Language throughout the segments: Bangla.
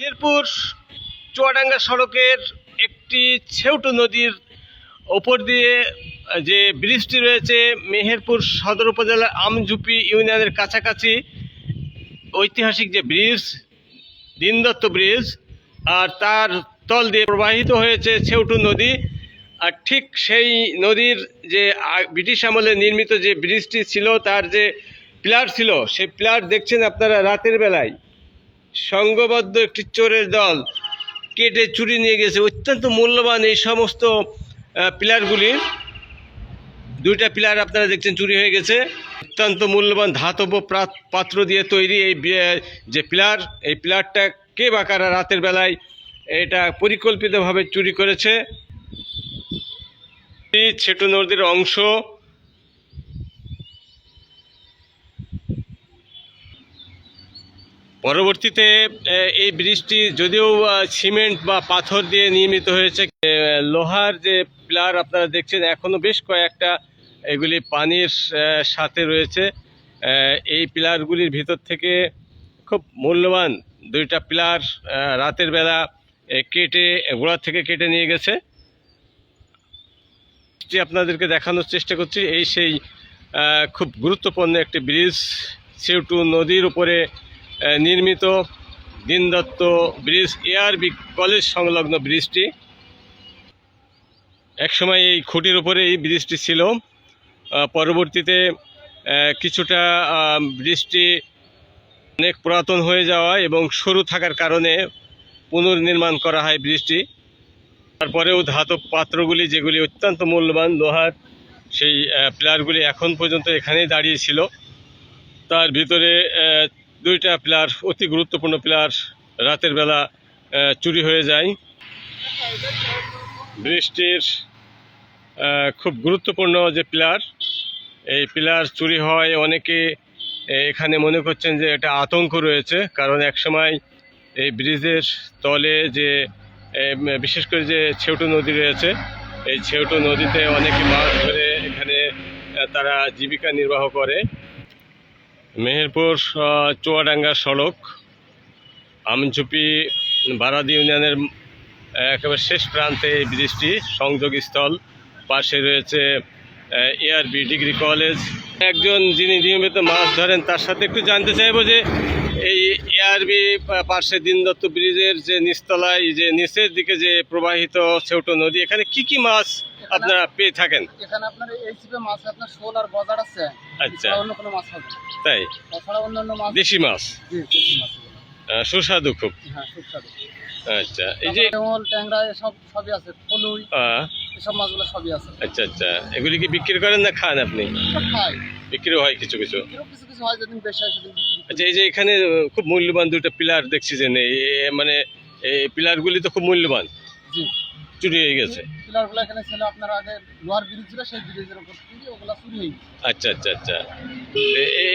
মেহেরপুর চুয়াডাঙ্গা সড়কের একটি ছেউটু নদীর ওপর দিয়ে যে ব্রিজটি রয়েছে মেহেরপুর সদর উপজেলার আমঝুপি ইউনিয়নের কাছাকাছি ঐতিহাসিক যে ব্রিজ দীনদত্ত ব্রিজ, আর তার তল দিয়ে প্রবাহিত হয়েছে ছেউটু নদী। আর ঠিক সেই নদীর যে ব্রিটিশ আমলে নির্মিত যে ব্রিজটি ছিল, তার যে পিলার ছিল, সেই পিলার দেখছেন আপনারা রাতের বেলায় সংঘবদ্ধ একটি চোরের দল কেটে চুরি নিয়ে গেছে। অত্যন্ত মূল্যবান এই সমস্ত পিলারগুলির দুইটা পিলার আপনারা দেখছেন চুরি হয়ে গেছে। অত্যন্ত মূল্যবান ধাতব পাত্র দিয়ে তৈরি এই যে পিলার, এই পিলারটা কে বা কারা রাতের বেলায় এটা পরিকল্পিতভাবে চুরি করেছে। ছেউটু নদীর অংশ। পরবর্তীতে এই ব্রিজটি যদিও সিমেন্ট বা পাথর দিয়ে নির্মিত হয়েছে, লোহার যে পিলার আপনারা দেখছেন এখনো বেশ কয়েকটা এগুলি পানির সাথে রয়েছে। এই পিলারগুলির ভিতর থেকে খুব মূল্যবান দুইটা পিলার রাতের বেলা কেটে গোড়া থেকে কেটে নিয়ে গেছে। আপনাদেরকে দেখানোর চেষ্টা করছি এই সেই খুব গুরুত্বপূর্ণ একটি ব্রিজ, ছেউটু নদীর উপরে নির্মিত দীনদত্ত ব্রিজ, এআরবি কলেজ সংলগ্ন ব্রিজটি। একসময় এই খুঁটির উপরে এই ব্রিজটি ছিল। পরবর্তীতে কিছুটা ব্রিজটি অনেক পুরাতন হয়ে যাওয়া এবং সরু থাকার কারণে পুনর্নির্মাণ করা হয় ব্রিজটি। তারপরেও ধাতব পাত্রগুলি যেগুলি অত্যন্ত মূল্যবান লোহার, সেই পিলারগুলি এখন পর্যন্ত এখানেই দাঁড়িয়েছিল। তার ভিতরে দুইটা পিলার, অতি গুরুত্বপূর্ণ পিলার, রাতের বেলা চুরি হয়ে যায়। ব্রিজটির খুব গুরুত্বপূর্ণ যে পিলার, এই পিলার চুরি হয়। অনেকে এখানে মনে করছেন যে এটা আতঙ্ক রয়েছে, কারণ একসময় এই ব্রিজের তলে যে বিশেষ করে যে ছেউটু নদী রয়েছে, এই ছেউটু নদীতে অনেকে মাছ ধরে এখানে তারা জীবিকা নির্বাহ করে। মেহেরপুর চুয়াডাঙ্গা সড়ক আমঝুপি বারাদি ইউনিয়নের একেবারে শেষ প্রান্তে এই ব্রিজটি সংযোগস্থল। পাশে রয়েছে এআরবি ডিগ্রি কলেজ। একজন যিনি নিয়মিত মাছ ধরেন তার সাথে একটু জানতে চাইবো যে এই এআরবি পাশে দীনদত্ত ব্রিজের যে নিচতলায় যে নিচের দিকে যে প্রবাহিত ছেউটু নদী, এখানে কি কি মাছ আপনারা পেয়ে থাকেন? এখানে আপনার এই ছিপে মাছ আপনার শোল আর গজার আছে। আচ্ছা, অন্য কোনো মাছ হবে তাই? তাছাড়া অন্যান্য মাছ দেশি মাছ। জি, দেশি মাছ। সুস্বাদু খুব। হ্যাঁ, সুস্বাদু। আচ্ছা, এই যে ট্যাংরা এসব সবই আছে, ফলুই এসব মাছগুলো সবই আছে। আচ্ছা আচ্ছা, এগুলি কি বিক্রি করেন না খান আপনি? খাই, বিক্রি হয় কিছু কিছু। কিছু কিছু হয়, যেদিন বেশি হয় সেদিন বিক্রি। আচ্ছা, এই যে এখানে খুব মূল্যবান দুটো পিলার দেখছি যে নেই, মানে এই পিলারগুলি তো খুব মূল্যবান। জি, চুরি হয়ে গেছে। পিলারগুলো এখানে ছিল আপনার আগে লোহার ব্রিজ ছিল, সেই ব্রিজের উপর থেকে ওগুলা চুরি হয়ে গেছে। আচ্ছা আচ্ছা আচ্ছা,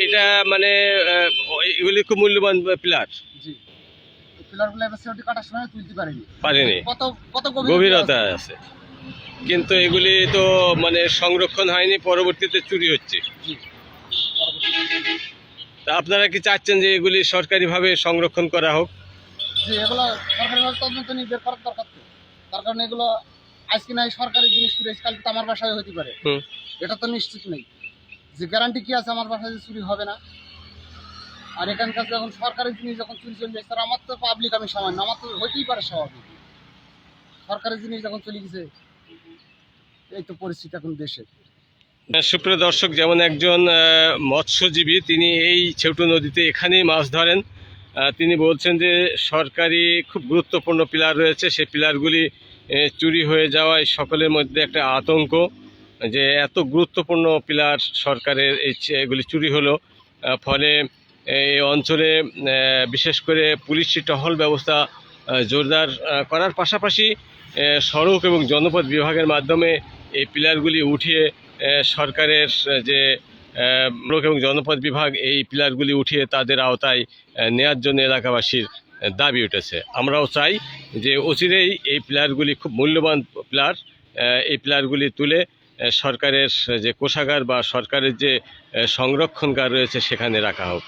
এইটা মানে এগুলি খুব মূল্যবান পিলার। জি, পিলারগুলো এবার সেটি কাটার সময় তুলতে পারেনি। কত কত গভীরতা আছে, কিন্তু এগুলি তো মানে সংরক্ষণ হয়নি, পরবর্তীতে চুরি হচ্ছে। তা আপনারা কি চাচ্ছেন যে এগুলি সরকারিভাবে সংরক্ষণ করা হোক? জি, এগুলো সরকারিভাবে তদন্ত নিয়ে বের করার দরকার। তার কারণ এগুলো আজকে নাই সরকারি জিনিস চুরি, কালকে তো আমার বাসায় হতে পারে, এটা তো নিশ্চিত নেই। যে গ্যারান্টি কি আছে আমার বাসায় যে চুরি হবে না? আর এখানকার যখন সরকারি জিনিস যখন চুরি চলে যায়, আমার তো পাবলিক, আমি সামান্য, আমার তো হইতেই পারে স্বাভাবিক। সরকারি জিনিস যখন চলে গেছে, এই তো পরিস্থিতি এখন দেশে। সুপ্রিয় দর্শক, যেমন একজন মৎস্যজীবী, তিনি এই ছেউটু নদীতে এখানেই মাছ ধরেন। তিনি বলছেন যে সরকারি খুব গুরুত্বপূর্ণ পিলার রয়েছে, সেই পিলারগুলি চুরি হয়ে যাওয়ায় সকলের মধ্যে একটা আতঙ্ক যে এত গুরুত্বপূর্ণ পিলার সরকারের এগুলি চুরি হলো। ফলে এই অঞ্চলে বিশেষ করে পুলিশি টহল ব্যবস্থা জোরদার করার পাশাপাশি সড়ক এবং জনপথ বিভাগের মাধ্যমে এই পিলারগুলি উঠিয়ে সরকারের যে সড়ক এবং জনপথ বিভাগ এই পিলারগুলি উঠিয়ে তাদের আওতায় নেওয়ার জন্য এলাকাবাসীর দাবি উঠেছে। আমরাও চাই যে অচিরেই এই পিলারগুলি, খুব মূল্যবান পিলার, এই পিলারগুলি তুলে সরকারের যে কোষাগার বা সরকারের যে সংরক্ষণগার রয়েছে সেখানে রাখা হোক।